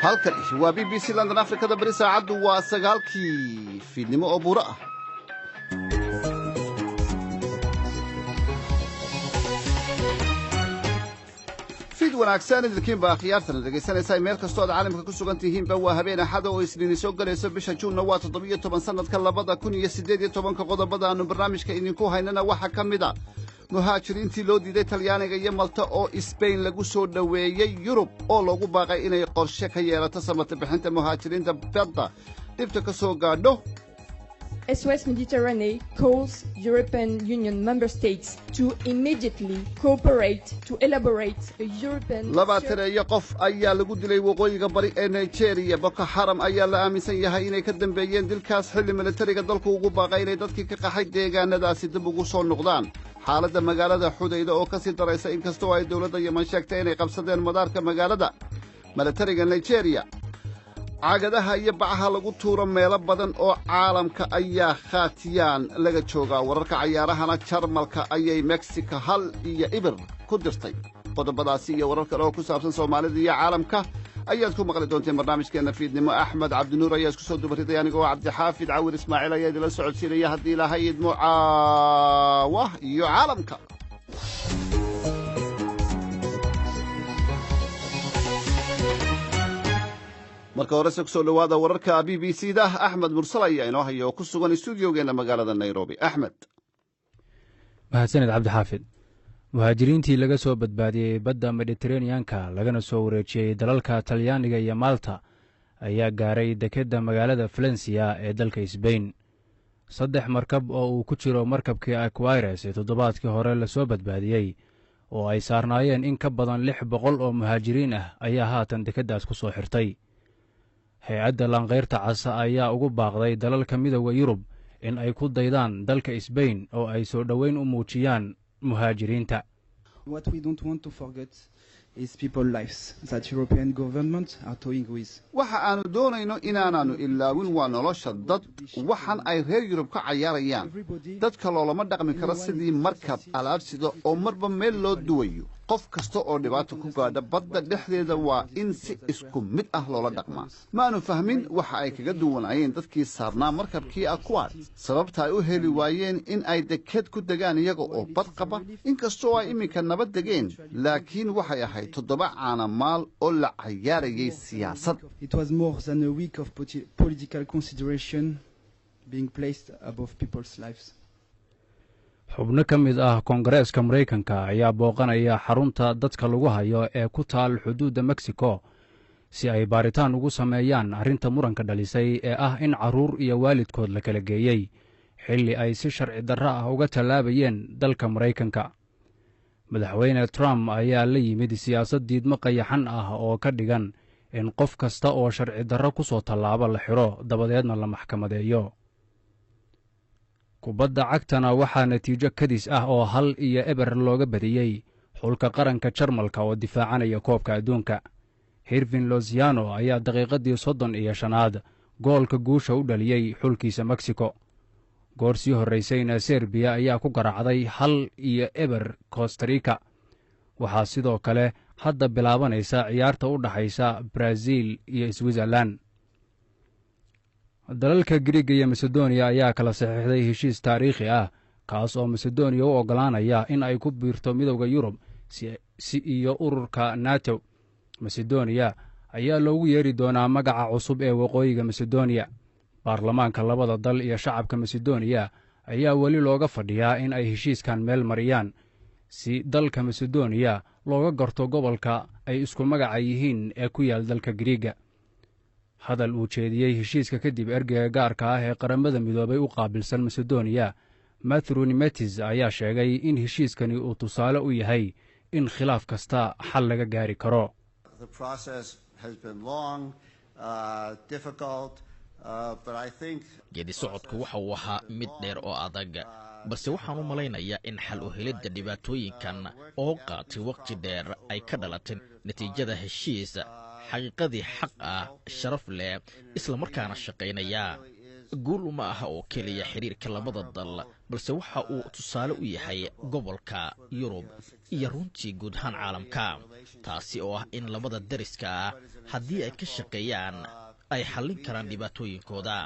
halkan waa BBC London Afrikada bari saacadu waa 9kii fiidnimo oo buuro ah. fiid wanaagsan idinkiin baa khiyaartan dhageysanaysaa meel kastoo aad caalamka ku sugan tihiin ba waa habeen axad oo isniin soo galayso bisha Juun waa 17 sanadka 2018 qodobada aanu barnaamijka idinku haynana waxa kamid ah muhaajiriintii loo diiday Talyaaniga iyo Malta oo Spain lagu soo dhaweeyay Yurub oo lagu baaqay inay qorshe ka yeelato samata bixinta muhaajiriinta badda dibta ka soo gaadho. SOS Mediterranean calls European Union member states to immediately cooperate to elaborate a European... Labaataneeyo qof ayaa lagu dilay waqooyiga bari ee Nigeria. Boko Haram ayaa la aaminsan yahay inay ka dambeeyeen dilkaas xilli militariga dalku ugu baaqay inay dadkii ka qaxay deegaanadaasi dib ugu soo noqdaan. xaaladda magaalada Xudayda oo ka sii daraysa inkastoo ay dawladda Yemen sheegtay inay qabsadeen madaarka magaalada. Militariga Nigeria caagadaha iyo bacaha lagu tuuro meelo badan oo caalamka ayaa khaatiyaan laga joogaa. wararka ciyaarahana Jarmalka ayay Mexico 1-0 ku dirtay. qodobadaasi iyo warar kale oo ku saabsan Soomaalida iyo caalamka ayaad ku maqli doonteen barnaamijkeena fiidnimo. Axmed Cabdinuur ayaa isku soo dubaritay anigoo Cabdixaafid Cawir Ismaaciil ayaa idila socodsiinaya haddii ilaahay idmo caawa iyo caalamka. marka hore soo dhawaada wararka BBC-da. Axmed Mursal ayaa inoo haya oo ku sugan stuudiogeena magaalada Nairobi. Axmed. mahadsanid Cabdixaafid. muhaajiriintii laga soo badbaadiyey badda Mediterranean-ka lagana soo wareejiyey dalalka Talyaaniga iyo Malta ayaa gaaray dekedda magaalada Valencia ee dalka Spain. 3 markab oo uu ku jiro markabkii Aquarius ee toddobaadkii hore la soo badbaadiyey oo ay saarnaayeen in ka badan 600 oo muhaajiriin ah ayaa haatan dekeddaas ku soo xirtay. hay-adda Lanqeyrta Cas ayaa ugu baaqday dalalka midowga Yurub in ay ku daydaan dalka Spain oo ay soo dhoweyn u muujiyaan muhaajiriinta. What we don't want to forget is people's lives that European governments are toying with. waxa aanu doonayno inaanaanu ilaawin waa nolosha dad waxan ay reer Yurub ka cayaarayaan. dadka loolama dhaqmi karo sidii markab alaabsida oo marba meel loo duwayo. qof kasta oo dhibaato ku gaadha badda dhexdeeda waa in si isku mid ah loola dhaqmaa. maanu fahmin waxa ay kaga duwanayeen dadkii saarnaa markabkii Aquarius. sababta ay u heli waayeen in ay deked ku degaan iyaga oo bad qaba inkastoo ay iminka nabad degeen laakiin waxay ahayd 7 caanamaal oo la cayaarayay siyaasad. It was more than a week of political consideration being placed above people's lives. xubno ka mid ah Koongareeska Mareykanka ayaa booqanaya xarunta dadka lagu hayo ee ku taal xuduudda Mexico si ay baaritaan ugu sameeyaan arrinta muranka dhalisay ee ah in carruur iyo waalidkood la kala geeyey xilli ay si sharci darro ah uga tallaabayeen dalka Mareykanka. madaxweyne Trump ayaa la yimid siyaasad diidmo qayaxan ah oo ka dhigan in qof kasta oo sharci darro ku soo tallaabo la xiro dabadeedna la maxkamadeeyo. kubadda cagtana waxaa natiijo kadis ah oo 1-0 looga badiyey xulka qaranka Jarmalka oo difaacanaya koobka adduunka. Hirvin Lozano ayaa daqiiqadii 35aad goolka guusha u dhaliyey xulkiisa Mexico. goor sii horreysayna Serbia ayaa ku garaacday 1-0 Costa Rica. waxaa sidoo kale hadda bilaabanaysa ciyaarta u dhaxaysa Brazil iyo Switzerland. dalalka Greek iyo Macedonia ayaa kala saxiixday heshiis taariikhi ah kaas oo Macedonia u ogolaanaya in ay ku biirto midowga Yurub si iyo ururka NATO. Macedonia ayaa loogu yeeri doonaa magaca cusub ee waqooyiga Macedonia. baarlamaanka labada dal iyo shacabka Macedonia ayaa weli looga fadhiyaa in ay heshiiskan meel mariyaan si dalka Macedonia looga garto gobolka ay isku magaca yihiin ee ku yaal dalka Greega. hadal uu jeediyey heshiiska kadib ergeyga gaarka ah ee qaramada midoobay u qaabilsan Macedonia Matthew Nimetis ayaa sheegay in heshiiskani uu tusaale u yahay in khilaaf kasta xal laga gaari karo. The process has been long, difficult, but I think geedi socodku waxa uu ahaa mid dheer oo adag balse waxaan u malaynayaa in xal u helidda dhibaatooyinkan oo qaatay waqti dheer ay ka dhalatay natiijada heshiis xaqiiqadii xaq ah sharaf leh isla markaana shaqaynaya. guul uma aha oo keliya xiriirka labada dal balse waxa uu tusaale u yahay gobolka yurub iyo runtii guud ahaan caalamka, taasi oo ah in labada dariska ah haddii ay ka shaqeeyaan ay xallin karaan dhibaatooyinkooda.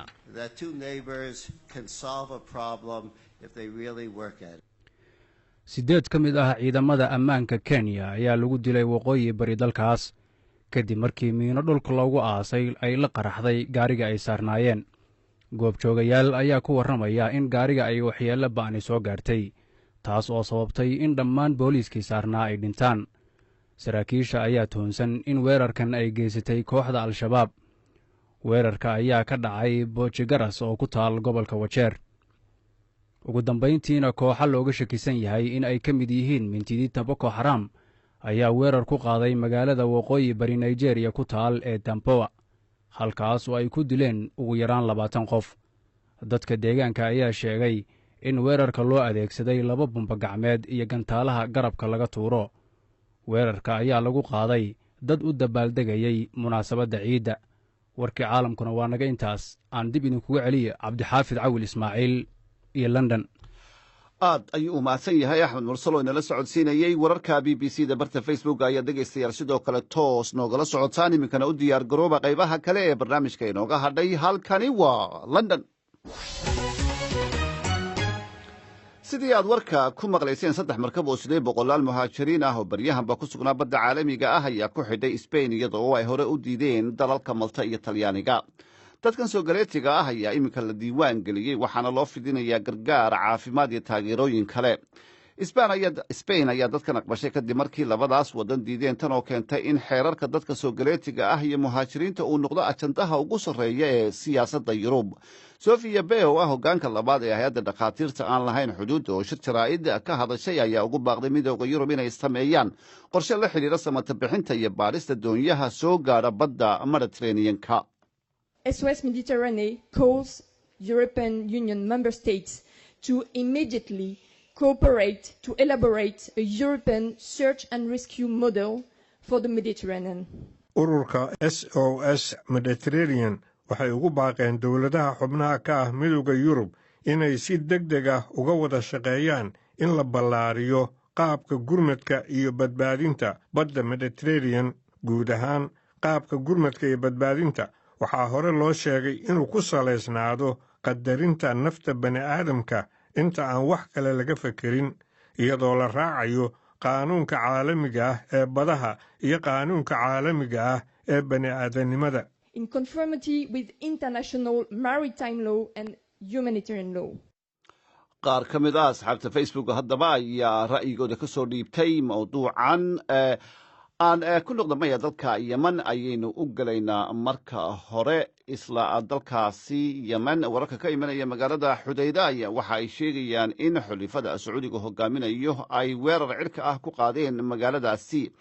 8 ka mid ah ciidamada ammaanka Kenya ayaa lagu dilay waqooyi bari dalkaas kadib markii miino dhulka loogu aasay ay la qaraxday gaariga ay saarnaayeen. goobjoogayaal ayaa ku warramaya in gaariga ay waxyeello ba'ani soo gaartay, taas oo sababtay in dhammaan booliiskii saarnaa ay dhintaan. saraakiisha ayaa tuhunsan in weerarkan ay geysatay kooxda Al-shabaab. weerarka ayaa ka dhacay Boojigaras oo ku taal gobolka Wajeer. ugu dambayntiina kooxa looga shakisan yahay in ay ka mid yihiin mintidiinta Boko Haram ayaa weerar ku qaaday magaalada waqooyi bari Nigeria ku taal ee Damboa, halkaas oo ay ku dileen ugu yaraan 20 qof. dadka deegaanka ayaa sheegay in weerarka loo adeegsaday 2 bumba gacmeed iyo gantaalaha garabka laga tuuro. weerarka ayaa lagu qaaday dad u dabaaldegayay munaasabadda ciidda. warkii caalamkuna waa naga intaas. aan dib idinkuga celiya Cabdixaafid Cawil Ismaaciil iyo London. aad ayuu u mahadsan yahay axmed mursalo inala socodsiinayey wararka BBC da barta Facebook ayaa dhegaystayaal sidoo kale toos noogala socotaan. iminkana u diyaar garooba qaybaha kale ee barnaamijka inooga hadhay. halkani waa London. sidii aad warka ku maqlayseen 3 markab oo 800 muhaajiriin ah oo baryahanba ku sugnaa badda caalamiga ah ayaa ku xidhay Spain iyadoo ay hore u diideen dalalka Malta iyo Talyaaniga. dadkan soo galeetiga ah ayaa iminka la diiwaan geliyey waxaana loo fidinayaa gargaar caafimaad iyo taageerooyin kale. Spain ayaa dadkan aqbashay kadib markii labadaas wadan diideen tan oo keentay in xeerarka dadka soo galeetiga ah iyo muhaajiriinta uu noqdo ajandaha ugu sarreeya ee siyaasadda Yurub. Sofia Beo ah hoggaanka labaad ee hay'adda dhakhaatiirta aan lahayn xuduud oo shir jaraa'id ka hadashay ayaa ugu baaqday midowda Yurub inay sameeyaan qorshe la xiriira samata bixinta iyo baadhista doonyaha soo gaadha badda Mediterranean-ka. SOS Mediterranean calls European Union member states to immediately cooperate to elaborate a European search and rescue model for the Mediterranean. ururka SOS Mediterranean waxay ugu baaqeen dowladaha xubnaha ka ah midowda Yurub inay si degdeg ah uga wada shaqeeyaan in la ballaariyo qaabka gurmadka iyo badbaadinta badda Mediterranean. guud ahaan qaabka gurmadka iyo badbaadinta waxaa hore loo sheegay inuu ku salaysnaado qadarinta nafta bani'aadamka inta aan wax kale laga fekerin, iyadoo la raacayo qaanuunka caalamiga ah ee badaha iyo qaanuunka caalamiga ah ee bani'aadanimada. In conformity with international maritime law and humanitarian law. qaar ka mid ah asxaabta Facebook haddaba ayaa ra'yigooda ka soo dhiibtay mawduucan. aan ku noqdamaya dalka Yemen ayaynu u galaynaa marka hore. isla dalkaasi Yemen wararka ka imanaya magaalada Xudayda ayaa waxa ay sheegayaan in xulifada Sacuudiga hogaaminayo ay weerar cirka ah ku qaadeen magaaladaasi.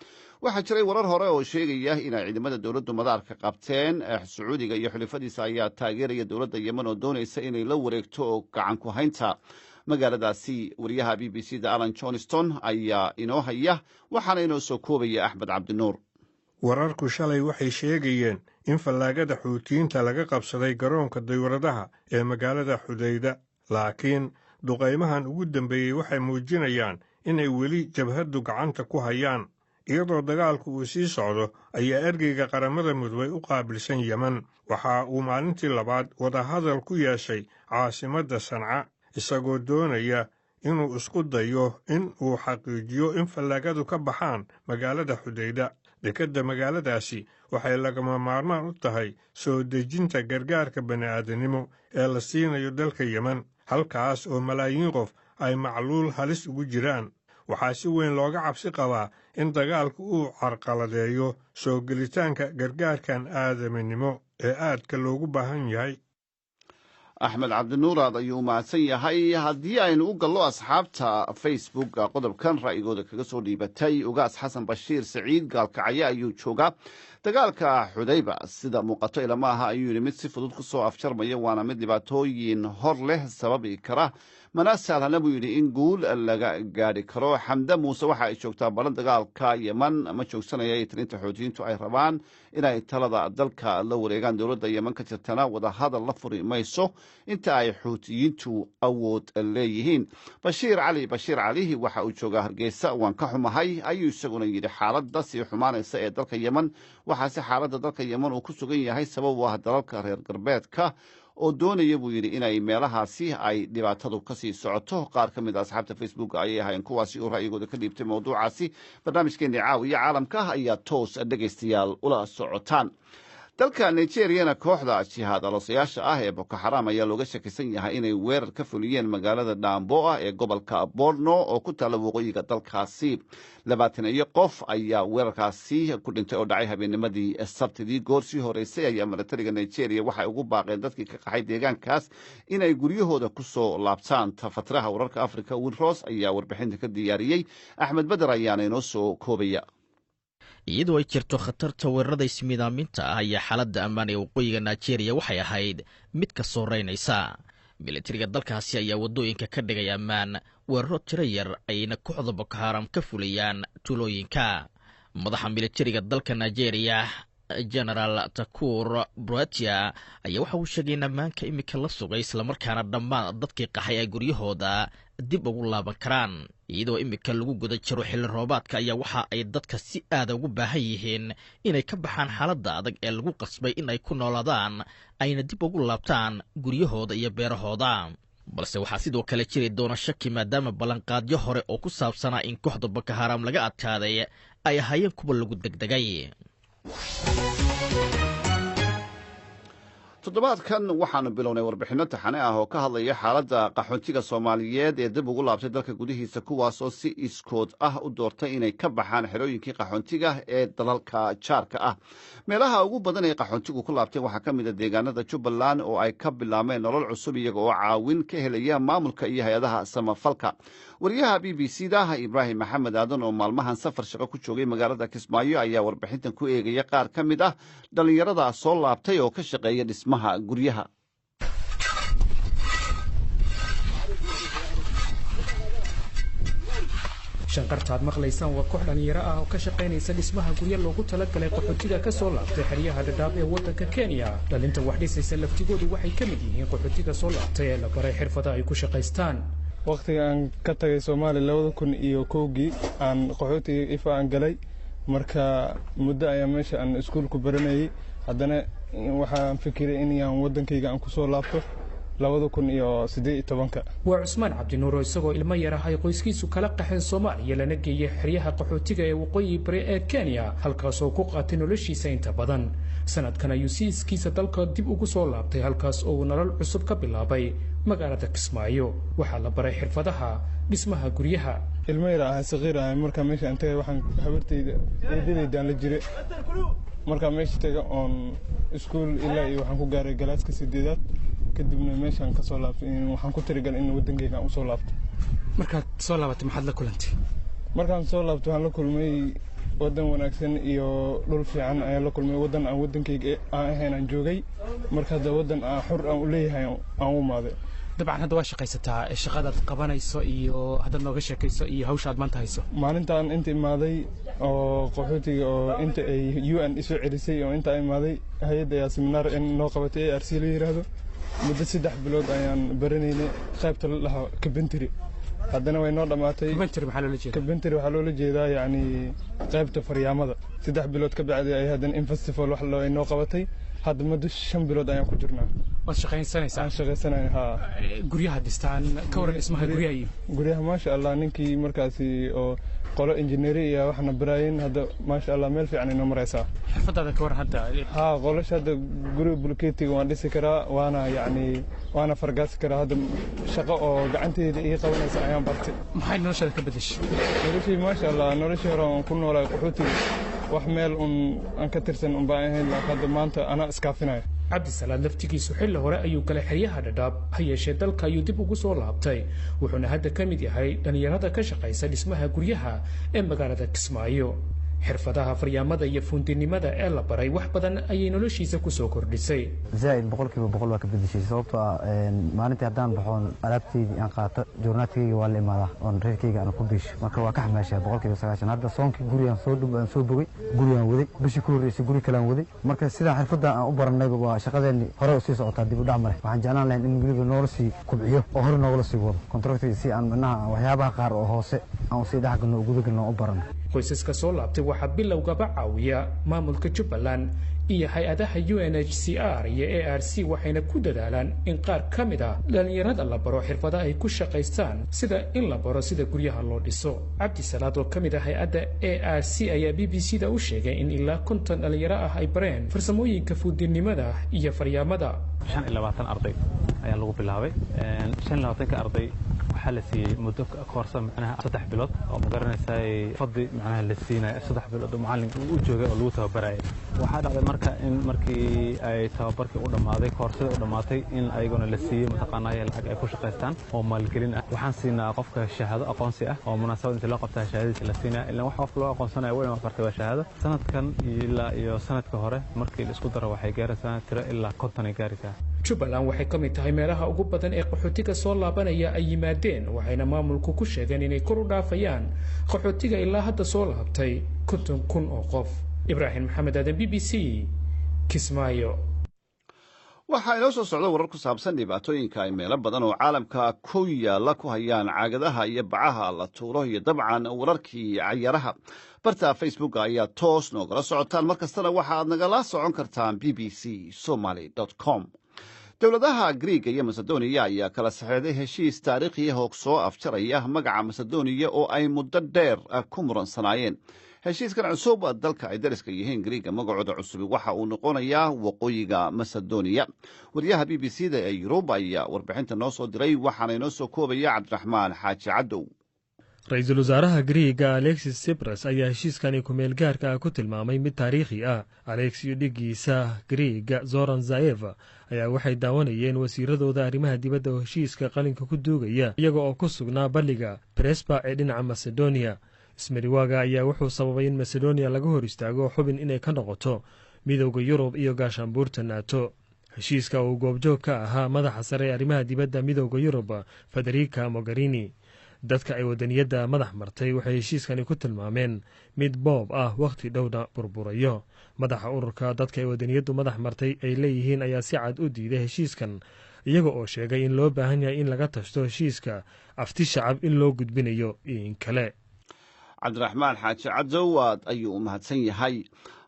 waxaa jiray warar hore oo sheegaya in ciidamada dowladdu madaarka qabteen. Sacuudiga iyo xulifadiisa ayaa taageeraya dowladda Yemen oo doonaysa inay la wareegto oo gacan ku haynta magaaladaasi. wariyaha BBC da Alan Johnston ayaa inoo haya waxaana inoo soo koobaya Axmed Cabdinuur. wararku shalay waxay sheegayeen in fallaagada xuutiyiinta laga qabsaday garoonka dayuuradaha ee magaalada Xudayda, laakiin duqaymahan ugu dambeeyey waxay muujinayaan inay weli jabhaddu gacanta ku hayaan. iyadoo dagaalku uu sii socdo ayaa ergeyga qaramada midoobay u qaabilsan Yemen waxa uu maalintii labaad wadahadal ku yeeshay caasimadda Sanca, isagoo doonaya inuu isku dayo in uu xaqiijiyo in fallaagadu ka baxaan magaalada Xudayda. dekedda magaaladaasi waxay lagama maarmaan u tahay soo dejinta gargaarka bani'aadanimo ee la siinayo dalka Yemen, halkaas oo malaayiin qof ay macluul halis ugu jiraan. waxaa si weyn looga cabsi qabaa in dagaalku uu carqaladeeyo soo gelitaanka gargaarkan aadaminimo ee aadka loogu baahan yahay. axmed cabdinuur aad ayuu mahadsan yahay. haddii aynu u gallo asxaabta Facebook qodobkan ra'yigooda kaga soo dhiibatay. ugaas xasan bashiir saciid gaalkacyo ayuu joogaa. dagaalka Xudayba sida muuqato ilama aha ayuu yidhi mid si fudud ku soo afjarmaya, waana mid dhibaatooyin hor leh sababi kara mana sahlana buu yidhi in guul laga gaadhi karo. xamde muuse waxa ay joogtaa balan dagaalka yeman ma joogsanaya iyo tirinta xoutiyiintu ay rabaan inay talada dalka la wareegaan. dowladda yeman ka jirtana wadahadal la furi mayso inta ay xuutiyiintu awood leeyihiin. bashiir cali waxa uu joogaa hargeysa. waan ka xumahay ayuu isaguna yidhi xaaladda sii xumaanaysa ee dalka yeman, waxaase xaaladda dalka yeman uu ku sugan yahay sabab u ah dalalka reer galbeedka oo doonaya buu yidhi inay meelahaasi ay dhibaatadu ka sii socoto. qaar ka mid a asxaabta facebook ayay ahayn kuwaasi uu ra'yigooda ka dhiibtay mawduucaasi. barnaamijkeennii caawiya caalamka ayaa toos dhegaystayaal ula socotaan. dalka nigeriyana kooxda jihaad alosayaasha ah ee boko xaram ayaa looga shakisan yahay inay weerar ka fuliyeen magaalada dhaamboa ee gobolka borno oo ku taalla waqooyiga dalkaasi. 20 qof ayaa weerarkaasi ku dhintay oo dhacay habeennimadii sabtidii. goor sii horeysay ayaa milatariga nigeriya waxay ugu baaqeen dadkii ka qaxay deegaankaas inay guryahooda ku soo laabtaan. tafatiraha wararka africa wilros ayaa warbixinta ka diyaariyey. axmed beder ayaana inoo soo koobaya. iyadoo ay jirto khatarta weerarada ismiidaaminta ah ayaa xaaladda ammaan ee waqooyiga nigeria waxay ahayd mid ka soo reynaysa. militariga dalkaasi ayaa waddooyinka ka dhigay ammaan. weeraro tiro yar ayayna kooxda boko haram ka fulayaan tuulooyinka. madaxa militariga dalka nigeria genaraal takur buratia ayaa waxa uu sheegay in ammaanka imika la sugay islamarkaana dhammaan dadkii qaxay ay guryahooda dib ugu laaban karaan. iyadoo imika lagu guda jiro xilli roobaadka ayaa waxa ay dadka si aada ugu baahan yihiin inay ka baxaan xaaladda adag ee lagu qasbay in ay ku noolaadaan ayna dib ugu laabtaan guryahooda iyo beerahooda. balse waxaa sidoo kale jiri doona shaki maadaama ballanqaadyo hore oo ku saabsanaa in kooxda boko haram laga adkaaday ay ahaayeen kuwa lagu degdegay. toddobaadkan waxaanu bilownay warbixinno taxane ah oo ka hadlaya xaaladda qaxoontiga soomaaliyeed ee dib ugu laabtay dalka gudihiisa, kuwaasoo si iskood ah u doortay inay ka baxaan xerooyinkii qaxoontiga ee dalalka jaarka ah. meelaha ugu badan ee qaxoontigu ku laabteen waxaa ka mid a deegaanada jubbaland oo ay ka bilaabeen nolol cusub iyaga oo caawin ka helaya maamulka iyo hay-adaha samafalka. wariyaha b b c da ibraahim maxamed aadan oo maalmahan safar shaqo ku joogay magaalada kismaayo ayaa warbixintan ku eegaya qaar ka mid ah dhallinyarada soo laabtay oo ka shaqeeya dhismaha guryaha. shanqartaad maqlaysaan waa koox dhallinyaro ah oo ka shaqaynaysa dhismaha guryo loogu talagalay qaxootiga ka soo laabtay xeryaha dhadhaab ee waddanka kenya. dhalinta wax dhisaysa laftigoodu waxay ka mid yihiin qaxootiga soo laabtay ee la baray xirfada ay ku shaqaystaan. waqtiga aan ka tagay soomaaliya 2001 aan qaxootiga ifa aan galay, marka muddo ayaa meesha aan iskuulku baranayay. haddana waxaan fikiray in aan waddankayga aan ku soo laabto 2018. waa cusmaan cabdinuur oo isagoo ilmo yar ah ay qoyskiisu kala qaxeen soomaaliya lana geeyey xeryaha qaxootiga ee waqooyi bari ee kenya, halkaasoo ku qaatay noloshiisa inta badan. sanadkan ayuu si iskiisa dalka dib ugu soo laabtay, halkaas oo uu nolol cusub ka bilaabay magaalada kismaayo. waxaa la baray xirfadaha dhismaha guryaha. ilmo yar ah saqiir ah marka meesha aan tagay waxaan habartayda eedadeydaan la jiray. marka meesha taga oon iskuul ilaa iyo waxaan ku gaaray galaaska 8aad, kadibna meeshaan ka soo laabtay waxaan ku tirigal in waddankayga aan u soo laabto. markaad soo laabatay maxaad la kulantay? markaan soo laabtay waxaan la kulmay waddan wanaagsan iyo dhul fiican ayaan la kulmay. waddan aan waddankayga aan ahayn aan joogay, marka hadda waddan aan xur aan u leeyahay aan u imaaday. dabcan hadda waa shaqaysataa, shaqadaad qabanayso iyo haddaad nooga sheekayso iyo hawsha aad maanta hayso. maalintaan inta imaaday oo qaxootiga oo inta ay UN isoo celisay oo inta imaaday hay'adda ayaa seminaar noo qabatay ARC la yiraahdo. muddo 3 bilood ayaan baranaynay qaybta la dhaho carpentry. haddana way noo dhamaatay. carpentry maxaa loola jeedaa? carpentry waxaa loola jeedaa yacni qaybta faryaamada. 3 bilood ka bacdi ay haddana in festival wax loo noo qabatay. hadda muddo 5 bilood ayaan ku jirnaa. waad shaqaynsanaysaa? aan shaqaysanahay, haa. guryaha dhistaan ka waran dhismaha guryaha iyo guryaha maasha allah ninkii markaasi oo qolo injineeri iyo waxna baraayeen hadda maasha allah meel fiican inoo maraysaa. xirfadaada ka waran hadda? haa, qolasha hadda guri bulkeetiga waan dhisi karaa, waana fargaasi karaa. hadda shaqo oo gacanteyda ii qabanaysa ayaan bartay. maxay noloshaada ka bedeshay? noloshii maasha allah, noloshii hore aan ku noolaa qaxootiga wax meel aan ka tirsan baan ahayn, laakiin hadda maanta anaa iskaafinaya. cabdisalaad laftigiisu xilli hore ayuu galay xeryaha dhadhaab, ha yeeshee dalka ayuu dib ugu soo laabtay. wuxuuna hadda ka mid yahay dhallinyarada ka shaqaysa dhismaha guryaha ee magaalada kismaayo. xirfadaha faryaamada iyo fuundinimada ee la baray wax badan ayay noloshiisa ku soo kordhisay zaid boqolkiiba boqol waa ka bedeshay sababtoo ah maalintii haddaan baxoon alaabteydii aan qaato joornaadkayga waa la imaadaa oon reerkayga aan ku biisho marka waa ka xamaashaa boqolkiiba 90 hadda soonkii gurigaan soo bogay gurigaan waday bishii ku horreysay guri kale aan waday marka sidaan xirfadda aan u baranayba waa shaqadeennii hore u sii socotaa dib u dhac male waxaan jeclaan lahayn in weliba noola sii kubciyo oo hore noogala sii wado kontraktiga si aan manaha waxyaabaha qaar oo hoose aan usii dhexgalno oo gudagalno u barano qoysaska soo laabtay waxaa bilowgaba caawiya maamulka Jubbaland iyo hay-adaha UNHCR iyo ARC waxayna ku dadaalaan in qaar ka mid ah dhalinyarada la baro xirfadaha ay ku shaqaystaan sida in la baro sida guryaha loo dhiso. Cabdi Salaad oo ka mid ah hay-adda ARC ayaa BBC-da u sheegay in ilaa 50 dhalinyaro ah ay bareen farsamooyinka fuudinimada iyo faryaamada. 25 arday ayaa lagu bilaabay 25 arday waxaa la siiyey muddo koorsa macnaha 3 bilood oo magaranaysaa fadhi macnaha la siinay 3 bilood oo macallinka uu joogay oo lagu tababaray waxaa dhacday marka in markii ay tababarkii u dhamaaday koorsada u dhamaatay in ayaguna la siiyey mataqaanaa lacag ay ku shaqaystaan oo maalgelin ah waxaan siinaa qofka shahaado aqoonsi ah oo munaasabad inta loo qabtaa shahaadadiisa la siinaa ilaa wax qofka loo aqoonsanayo waa inuu bartay shahaado sanadkan ilaa iyo sanadka hore markii la isku daro waxay gaaraysaa tiro ilaa 50 ay gaaraysaa. Jubbaland waxay ka mid tahay meelaha ugu badan ee qaxootiga soo laabanaya ay yimaadeen waxayna maamulku ku sheegeen inay kor u dhaafayaan qaxootiga ilaa hadda soo laabtay 50,000 oo qof. Ibrahim Maxamed Aadan BBC Kismaayo. waxaa inoo soo socda warar ku saabsan dhibaatooyinka ay meelo badan oo caalamka ku yaala ku hayaan caagadaha iyo bacaha la tuuro iyo dabcan wararkii cayaaraha barta Facebook ayaa toos noogala socotaan mar kastana waxaad nagala socon kartaan bbcsomali.com. dowladaha Greek iyo Macedonia ayaa kala saxeexday heshiis taariikhi ah oo soo afjaraya magaca Macedonia oo ay muddo dheer ku muransanaayeen. heshiiskan cusub dalka ay dariska yihiin Greek magacooda cusub waxa uu noqonayaa waqooyiga Macedonia. wariyaha BBC-da ee Yurub ayaa warbixinta noo soo diray waxaana inoo soo koobaya Cabdiraxmaan Xaaji Cadow. ra-iisul wasaaraha Greega Alexis Tsipras ayaa heshiiskani ku meel gaarka ah ku tilmaamay mid taariikhi ah. Alexis dhigiisa Greega Zoran Zaev ayaa waxay daawanayeen wasiiradooda arrimaha dibadda oo heshiiska qalinka ku duugaya iyaga oo ku sugnaa balliga Prespa ee dhinaca Macedonia. ismariwaaga ayaa wuxuu sababay in Macedonia laga hor istaago xubin inay ka noqoto midowga Yurub iyo gaashaanbuurta NATO. heshiiska uu goobjoog ka ahaa madaxa sare ee arrimaha dibadda midowga Yurub Federica Mogherini. dadka ay wadaniyadda madax martay waxay heshiiskani ku tilmaameen mid boob ah waqti dhowna burburayo. madaxa ururka dadka ay wadaniyaddu madax martay ay leeyihiin ayaa si cad u diiday heshiiskan iyaga oo sheegay in loo baahan yahay in laga tashto heshiiska afti shacab in loo gudbinayo in kale. Cabdiraxmaan Xaaji Cadow ayuu u mahadsan yahay.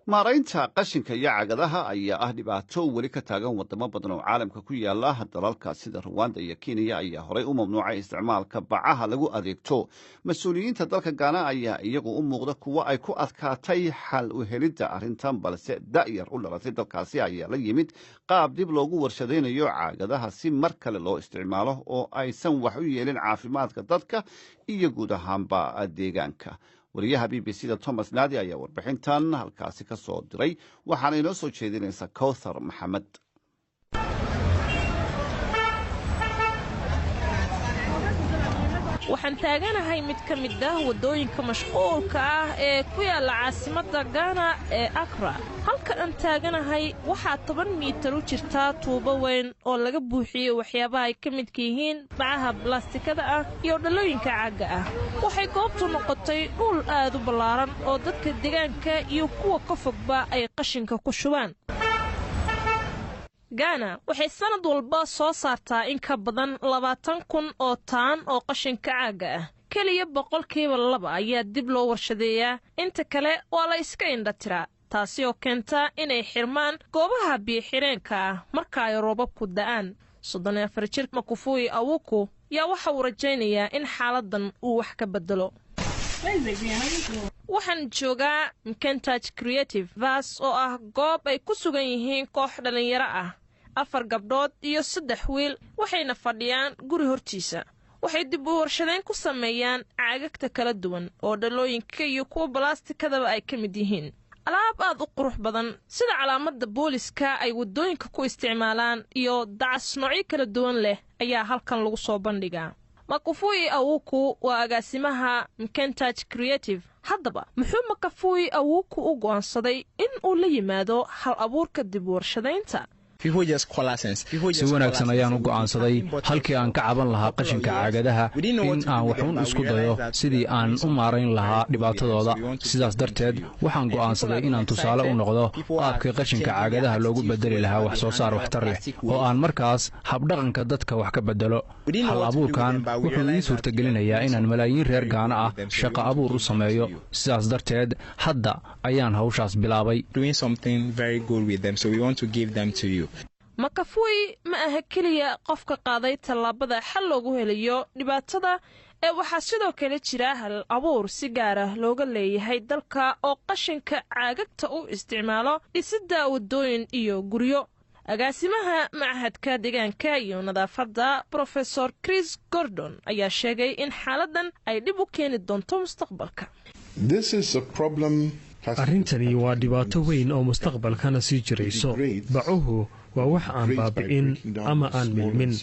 maaraynta qashinka iyo cagadaha ayaa ah dhibaato weli ka taagan wadamo badan oo caalamka ku yaala. dalalka sida Rwanda iyo Kenya ayaa horey u mamnuucay isticmaalka bacaha lagu adeegto. mas-uuliyiinta dalka Ghana ayaa iyagu u muuqda kuwa ay ku adkaatay xal u helidda arrintan balse da'yar u dhalatay dalkaasi ayaa la yimid qaab dib loogu warshadaynayo cagadaha si mar kale loo isticmaalo oo aysan wax u yeelin caafimaadka dadka iyo guud ahaanba deegaanka. wariyaha BBC-da Thomas Nadi ayaa warbixintan halkaasi ka soo diray waxaana inoo soo jeedinaysa Kawthar Maxamed. waxaan taaganahay mid ka mid ah wadooyinka mashquulka ah ee ku yaala caasimadda Ghana ee Accra. halkan aan taaganahay waxaa 10 mitir u jirta tuubo weyn oo laga buuxiyey waxyaabaha ay ka midka yihiin bacaha blastikada ah iyo dhalooyinka caaga ah. waxay goobtu noqotay dhul aad u ballaaran oo dadka deegaanka iyo kuwa ka fogba ay qashinka ku shubaan. Ghana waxay sanad walba soo saartaa in ka badan 20,000 oo taan oo qashinka caaga ah. kaliya 2% ayaa dib loo warshadeeyaa, inta kale waa la iska indhatiraa, taasi oo keenta inay xirmaan goobaha biyo-xireenka ah marka ay roobabku da'aan. 34 jir Makufui Awuku yaa waxa uu rajaynayaa in xaaladan uu wax ka bedelo. waxaan joogaa Mkentaj Creative Vas oo ah goob ay ku sugan yihiin koox dhalinyaro ah, 4 gabdhood iyo 3 wiil, waxayna fadhiyaan guri hortiisa. waxay dib u warshadeyn ku sameeyaan caagagta kala duwan oo dhalooyinka iyo kuwa balaastikadaba ay ka mid yihiin. alaab aad u qurux badan sida calaamadda booliska ay wadooyinka ku isticmaalaan iyo dacas noocyo kala duwan leh ayaa halkan lagu soo bandhigaa. Makafui Awuku waa agaasimaha Mkentaj Creative. Haddaba muxuu Makafui Awuku u go'aansaday in uu la yimaado hal abuurka dib u warshadaynta? si wanaagsan ayaan u go'aansaday halkii aan ka caban lahaa qashinka caagadaha in aan waxuun isku dayo sidii aan u maarayn lahaa dhibaatadooda. sidaas darteed waxaan go'aansaday inaan tusaale u noqdo qaabkii qashinka caagadaha loogu bedeli lahaa wax soo saar waxtar leh oo aan markaas habdhaqanka dadka wax ka bedelo. hal abuurkan wuxuu ii suurtagelinayaa inaan malaayiin reer Gaana ah shaqo abuur u sameeyo. sidaas darteed hadda ayaan hawshaas bilaabay. Makafui ma aha keliya qofka qaaday tallaabada xal loogu helayo dhibaatada ee waxaa sidoo kale jira hal abuur si gaar ah looga leeyahay dalka oo qashinka caagagta u isticmaalo dhisidda wadooyin iyo guryo. agaasimaha Machadka Deegaanka iyo Nadaafadda Professor Chris Gordon ayaa sheegay in xaaladan ay dib u keeni doonto mustaqbalka. arrintani waa dhibaato weyn oo mustaqbalkana sii jirayso. bacuhu waa wax aan baabi'in ama aan milmin,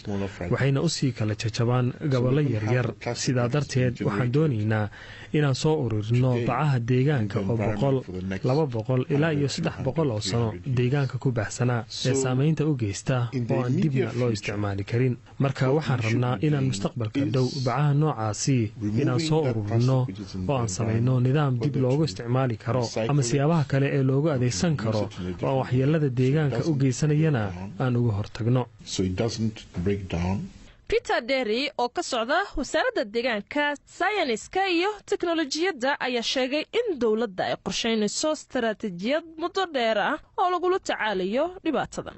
waxayna u sii kala jajabaan gobollo yaryar. sidaa darteed waxaan doonaynaa inaan soo ururino bacaha deegaanka oo 100, 200 ilaa iyo 300 oo sano deegaanka ku baxsanaa ee saamaynta u geysta oo aan dibna loo isticmaali karin. marka waxaan rabnaa inaan mustaqbalka dhow bacaha noocaasi inaan soo ururino oo aan samayno nidaam dib loogu isticmaali karo ama siyaabaha kale ee loogu adeegsan karo oo aan waxyeelada deegaanka u geysanayana aan uga hortagno. Peter Derry oo ka socda wasaaradda deegaanka, sayniska iyo teknolojiyadda ayaa sheegay in dawladda ay qorsheynayso istaraatiijiyad muddo dheer ah oo lagula tacaalayo dhibaatadan.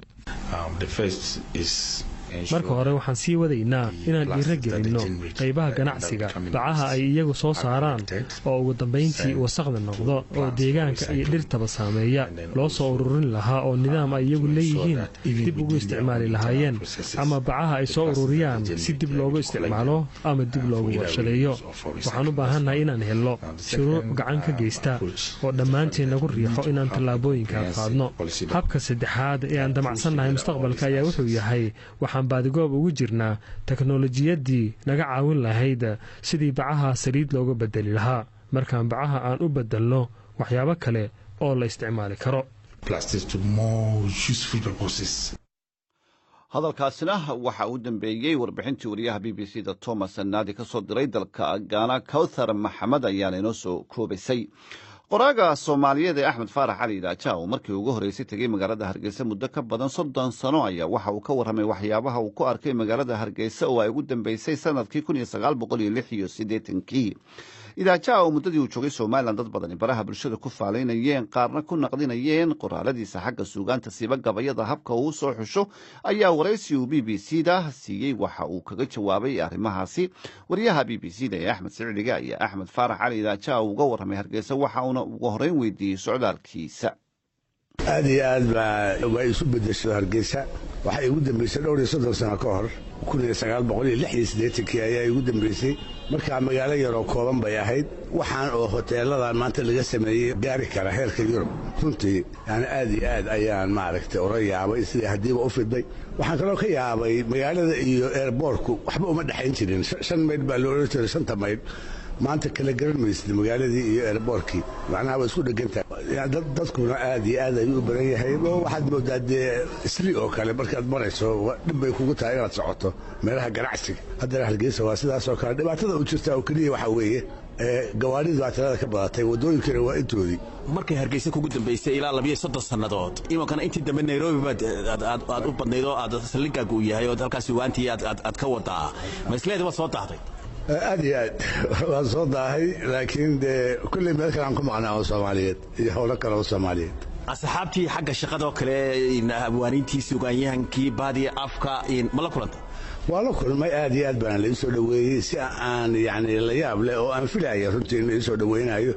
marka hore waxaan sii wadaynaa inaan dhiiragelinno qaybaha ganacsiga bacaha ay iyagu soo saaraan oo ugu dambayntii wasaqda noqdo oo deegaanka iyo dhirtaba saameeya loo soo ururin lahaa oo nidaam ay iyagu leeyihiin dib ugu isticmaali lahaayeen, ama bacaha ay soo ururiyaan si dib loogu isticmaalo ama dib loogu warshadeeyo. waxaan u baahannahay inaan helno shuruuc gacan ka geysta oo dhammaanteen nagu riixo inaan tallaabooyinka qaadno. habka saddexaad ee aan damacsannahay mustaqbalka ayaa wuxuu yahay waxaan baadigoob ugu jirnaa teknolojiyaddii naga caawin lahayd sidii bacaha saliid looga bedeli lahaa markaan bacaha aan u bedelno waxyaabo kale oo la isticmaali karo. hadalkaasina waxa uu dambeeyey warbixintii wariyaha BBC-da Thomas Naadi ka soo diray dalka Gaana. Kawthar Maxamed ayaana inoo soo koobaysay. qoraaga Soomaaliyeed ee Axmed Faarax Cali Idaaja oo markii ugu horeysay tagay magaalada Hargeysa muddo ka badan 30 sano ayaa waxa uu ka warramay waxyaabaha uu ku arkay magaalada Hargeysa oo ay ugu dambeysay sanadkii 1986. Idaaja oo muddadii uu joogay Soomaaliland dad badan baraha bulshada ku faaleynayeen qaarna ku naqdinayeen qoraaladiisa xagga suugaanta siba gabayada habka uu soo xusho ayaa waraysi uu BBC-da siiyey waxa uu kaga jawaabay arrimahaasi. wariyaha BBC-da ee Axmed Siciidiga ayaa Axmed Faarax Cali Idaaja uga warramay Hargeysa waxa uuna ugu horeyn weydiiyey socdaalkiisa. aad iyo aad baa isu bedeshay Hargeysa. waxay ugu dambeysay dhowr iyo 30 sano ka hor 1986 ayaa ugu dambeysay markaa magaalo yar oo kooban bay ahayd. waxaan oo hoteelada maanta laga sameeyay gaari kara heerka Yurub. runtii yani aad iyo aad ayaan maaragtay oran yaabay sidii hadiiba u fiday. waxaan kaloo ka yaabay magaalada iyo airportku waxba uma dhaxayn jirin. 5 mayl baa loo oran jiray 5 mayl. maanta kala garan maysid magaaladii iyo airportkii macnaha way isku dhagantahay. dadkuna aad iyo aad ayuu u badan yahay. waxaad moodaa dee isli oo kale markaad marayso dhib bay kugu tahay inaad socoto meelaha ganacsiga. haddana Hargeysa waa sidaas oo kale. dhibaatada u jirta oo keliya waxa weeye gawaaridu waa tirada ka badatay, wadooyinkana waa intoodii. markay Hargeysa kugu dambeysay ilaa 12 sannadood imankana intii dambe Nairobi baad aad u badnayd oo aad salinkaagu yahay oo halkaas waantii aad ka wadaa. ma isleedahay waa soo daahday? aad iyo aad waan soo daahay, laakiin dee kulley meel kale aan ku maqnaa oo Soomaaliyeed iyo howlo kale oo Soomaaliyeed. asxaabtii xagga shaqada kale abwaaniintii suugaanyahankii baadiya afka ma la kulantay? waa la kulmay aad iyo aad baan la soo dhaweeyay si aan yani la yaab leh oo aan filayo runtii in la soo dhaweynayo.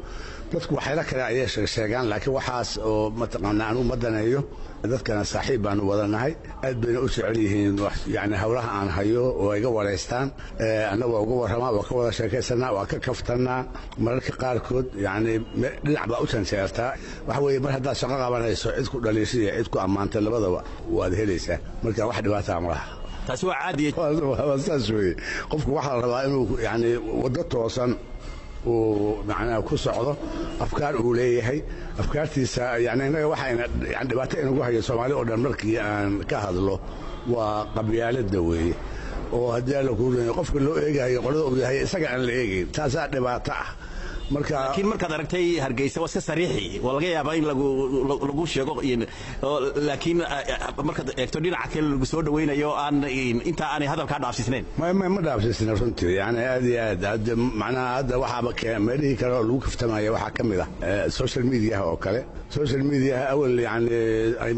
dadku waxay la kale ayay sheegaan, laakiin waxaas oo mataqaanaa aan u madanayo dadkana saaxiib baan wadanahay. aad bayna u jecel yihiin yani hawlaha aan hayo oo ay ga wareystaan. anagoo uga warramaa waa ka wada sheekaysanaa waa ka kaftanaa mararka qaarkood yani dhinac baa u janjeertaa. waxa weeye mar haddaad shaqo qabanayso cid ku dhaliishay cid ku ammaantay labadaba waad helaysaa. marka wax dhibaataa ma laha. taasi waa caadi saas weeye qofku waxaa la rabaa inuu yani waddo toosan uu macnaha ku socdo afkaar uu leeyahay afkaartiisa yani innaga waxayna yani dhibaato inagu haya soomaali oo dhan markii aan ka hadlo waa qabyaaladda weeye oo haddii alla kuu leeyahay qofka loo eegayo qolada uu yahay isaga aan la eegayn taasaa dhibaato ah laakiin markaad aragtay Hargeysa waa iska sariixi waa laga yaabaa in lagu sheego laakiin markaad eegto dhinaca kale lagu soo dhaweynayo aan inta aan hadalka dhaafsisnayn ma dhaafsisna runtii yani aad iyo aad macnaha hadda waxaaba meelihii kale oo lagu kaftamaya waxaa ka mid ah social media oo kale social media awal yani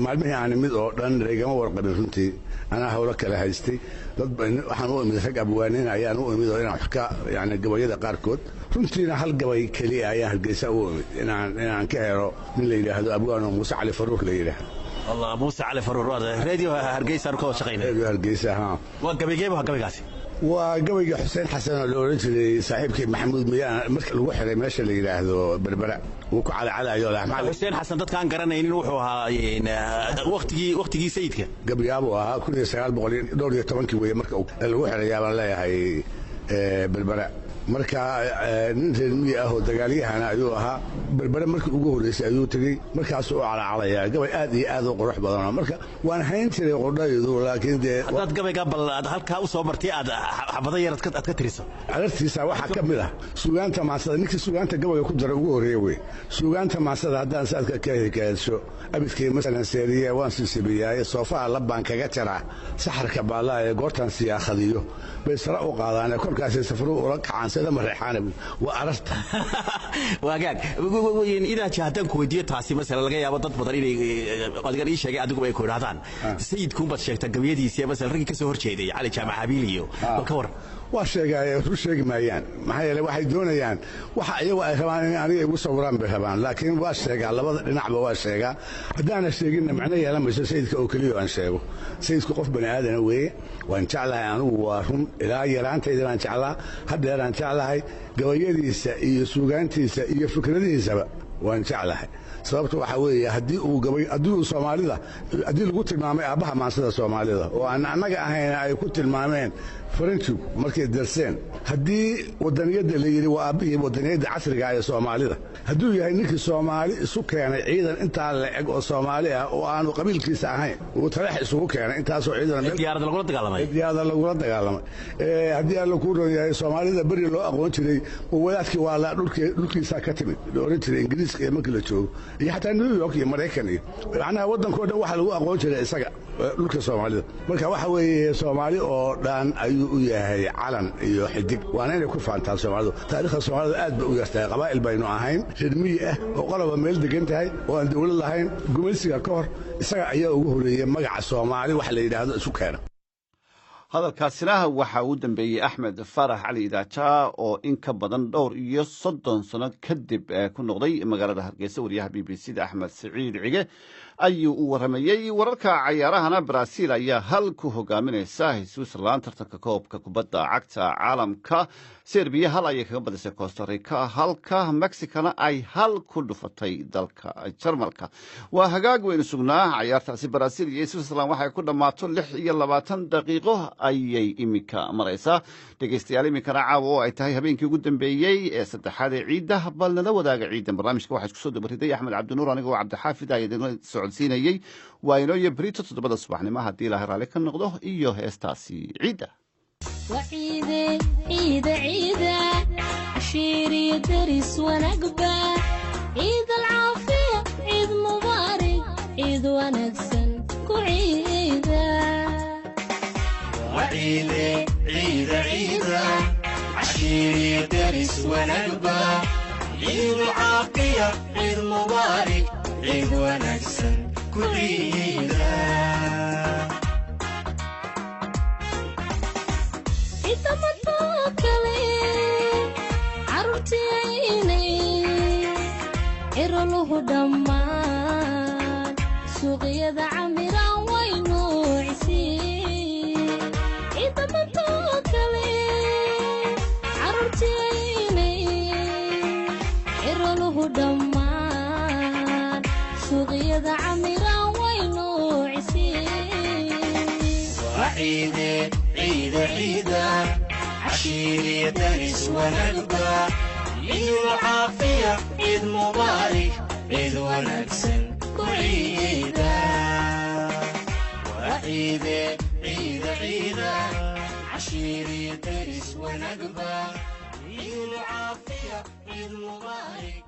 maalmihii aan mid oo dhan reegama warqabin runtii anaa hawlo kale haystay dad waxaan u imid rag abwaaneen ayaan u imid oo inaan wax ka yani gabayada qaarkood runtiina hal gabay keliya ayaan Hargeysa u imid inaan ka helo nin la yidhaahdo abwaan Muuse Cali Faruur la yidhaahdo والله موسى علي فرور راديو هرقيس أركو شقينا راديو هرقيس ها وقبل جيبه قبل قاسي وقبل حسين حسن لورنتي صاحبك محمود ميان مركز الوحده ماشي اللي يراهدو بربره وكو على يولا حسين حسن دد كان قرنين وحو وقتي سيدك قبل يابو ها كل سيال بقولين دور 10 وي مركز الوحده يابا لهي بربره marka nin reermi ah oo dagaalyahan ayuu ahaa barbara markii ugu horeysay ayuu tagay markaas oo calacalaya gabay aad iyo aad u qurux badan marka waan hayn jiray qordhaydu laakiin dad gabayga bal halka u soo martay aad xabada yar aad ka tiriso alartiisa waxa ka mid ah suugaanta maasada ninkii suugaanta gabayga ku daray ugu horeeyay suugaanta maasada haddaan saadka ka heegaasho abidkii masalan seeriye waan siibiyay soofaha labaan kaga jira saxarka baalaa ee goortan siyaaqadiyo bay sara u qaadaan korkaas safaru ula kacaan sida marixaan وأرست وقال إذا جهتن كودية تاسي مثلا لقى يا بدر بدر إني قد قال إيش هذا أدوك بيكون هذان سيد كوم بس شيء تقويه دي سيا مثلا رجع كسر شيء دي على جامعة حبيليو وكور وشيء ما يعني ما هي اللي واحد دون يعني واحد يوا كمان يعني وصوران بهبان لكن واشيء على بعض نعبه واشيء بدأنا شيء قلنا معناه لما سيدك أوكليو عن شيء سيدك قف بني آدم وين وإن شاء الله يعني وهم إلى يران تيجي إن شاء الله حد يران إن شاء الله gabayadiisa iyo suugaantiisa iyo fikradiisa waan jeclahay sababtu waxa weeye hadii uu gabay aduu Soomaalida hadii lagu tilmaamay aabaha maansada Soomaalida oo aan anaga ahayn ay ku tilmaameen French markay darseen hadii wadaniyada la yiri waa aabihii wadaniyada casriga ah ee Soomaalida haduu yahay ninkii Soomaali isu keenay ciidan inta la eg oo Soomaali ah oo aanu qabiilkiisa ahayn oo tarax isugu keenay intaas oo ciidan diyaarada lagu dagaalamay hadii aan ku rooyahay Soomaalida bari loo aqoon jiray oo wadaadkii waa la dhulkiisa ka timid doorintii Ingiriiska ee markii la joogo iyo xataa New York iyo Mareykan iyo macnaha wadankooda waxa lagu aqoon jiray isaga dhulka Soomaalida marka waxa weeye Soomaali oo dhan ayuu u yahay calan iyo xidig waana inay ku faantaan Soomaalidu taariikhda Soomaalida aad bay u yartahay qabaa'il baynu ahayn reermi ah oo qalaba meel degan tahay oo aan dawlad lahayn gumaysiga ka hor isaga ayaa ugu horeeyay magaca Soomaali wax la yiraahdo isu keena hadalkaasina waxa uu dambeeyay Axmed Farax Cali Idaaja oo in ka badan dhowr iyo 30 sano kadib ku noqday magaalada Hargeysa wariyaha BBC-da Axmed Saciid Cige ayuu u waramayay wararka ciyaarahana Brazil ayaa hal ku hogaaminaysa Switzerland tartanka koobka kubadda cagta caalamka Serbia hal ay kaga badisay Costa Rica halka Mexicana ay hal ku dhufatay dalka Jarmalka waa hagaag weyn sugnaa ciyaartaasi Brazil iyo Switzerland waxay ku dhamaato 26 daqiiqo ayay imika maraysaa dhageystayaal imika caawa oo ay tahay habeenkii ugu dambeeyay ee saddexaad ee ciidda bal nala wadaaga ciidan barnaamijka waxa isku soo dabariday Axmed Cabdinuur aniga Cabdi Xaafid ayaan socodsiinayay waa inoo iyo Brito 7 subaxnimo hadii la raali ka noqdo iyo heestaasi ciidda وعيد عيد عيد عشيري درس ونقبة عيد العافية عيد مبارك عيد ونكسن كعيدة وعيد عيد عيد عشيري درس ونقبة عيد العافية عيد مبارك عيد ونكسن كعيدة دمان سوقيدا عميران وينوعسي إذا ما توكلي عرفتيني إرلوه دمان سوقيدا عميران وينوعسي وعيدة عيدة عيدة عشيري درس ونقبة عيد العافية عيد مبارك عيد ونكسن كعيدة وعيدة عيدة عيدة عشيري درس ونقبة عيد العافية عيد مبارك